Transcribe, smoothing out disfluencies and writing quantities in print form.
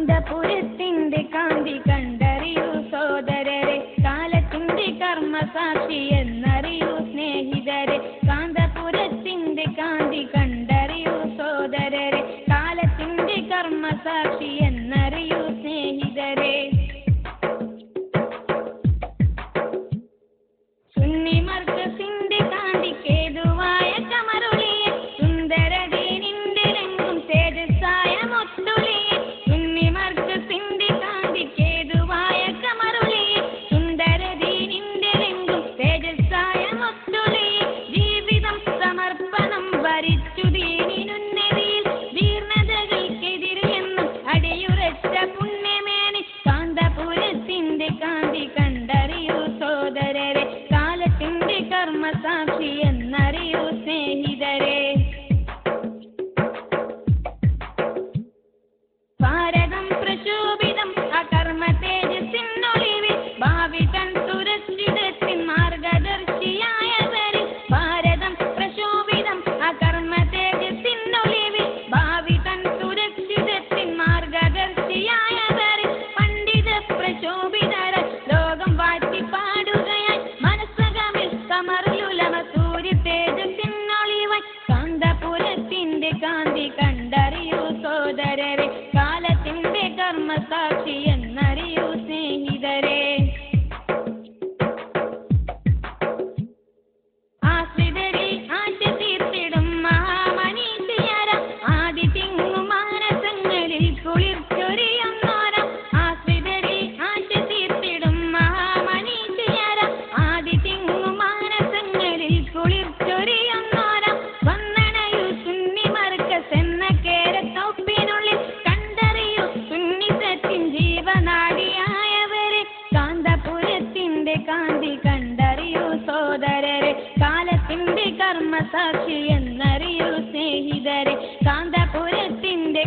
കാന്തപുരത്തിന്റെ കാന്തി കണ്ടറിയൂ സോദരരെ, കാലത്തിന്റെ കർമ്മസാക്ഷി എന്നറിയൂ സ്നേഹിതരെ. കാന്തപുരത്തിന്റെ കാന്തി കണ്ടറിയൂ സോദരരെ, കാലത്തിന്റെ കർമ്മസാക്ഷി എന്നറിയൂ സ്നേഹിതരെ. സുന്നി മർക്കസിന്റെ കാന്തിക്കേതുവായ കമറുളിയെ, സുന്ദരദീനിന്റെ രംഗും തേജസ്സായ മുത്തുളിയെ. സുന്നി മർക്കസിന്റെ കാന്തിക്കേതുവായ കമറുളിയെ, സുന്ദരദീനിന്റെ രംഗും തേജസ്സായ മുത്തുളിയെ. ജീവിതം സമർപ്പണം വരിച്ചു ദീനിനുന്നതിയിൽ, ജീർണതകൾക്കെതിരെ എന്നും അടിയുറച്ച പുണ്യമേനി. കാന്തപുരത്തിന്റെ കാന്തി കണ്ടറിയൂ സോദരരെ, കാലത്തിന്റെ കർമ്മസാക്ഷി എന്നറിയൂ സ്നേഹിതരെ. ഭാരതം പ്രശോഭിതം അകർമ്മ തേജസ്സിനൊളിവിൽ, ഭാവി തൻ സുരക്ഷിതത്തിൻ മാർഗദർശിയായവരിൽ. ഭാരതം പ്രശോഭിതം അകർമ്മ തേജസ്സിനൊളിവിൽ, ഭാവി തൻ സുരക്ഷിതത്തിൻ മാർഗദർശിയായവരിൽ. പണ്ഡിത പ്രശോഭിതര ലോകം വാഴ്ത്തി പാടുകയായി, മനസ്സകമിൽ കമറുലുലമ സൂര്യ തേജസ്സിനൊളിവായി. കാന്തപുരത്തിന്റെ കാന്തി കണ്ടറിയൂ സോദരരെ, കാലത്തിന്റെ കർമ്മസാക്ഷി എന്നറിയൂ സ്നേഹിതരെ. ആശ്രിതരിൽ ആശ തീർത്തിടും മഹാമനീഷിയാരാം, ആദി തിങ്ങു മാനസങ്ങളിൽ കുളിർച്ചൊരിയുന്നോരാം. ആശ്രിതരിൽ ആശ തീർത്തിടും മഹാമനീഷിയാരാം, ആദി തിങ്ങു മാനസങ്ങളിൽ കുളിർച്ചൊരിയുന്നോരാം. വന്ദനയു സുന്നി മർക്കസ് എന്ന കേരത്തൊപ്പിനുള്ളിൽ, കണ്ടറിയൂ സുന്നിസത്തിൻ ജീവനാഡിയായവരെ. കാന്തപുരത്തിന്റെ കാന്തി കണ്ടറിയൂ സോദരരെ, കാലത്തിന്റെ കർമ്മസാക്ഷി എന്നറിയൂ സ്നേഹിതരെ. കാന്തപുരത്തിന്റെ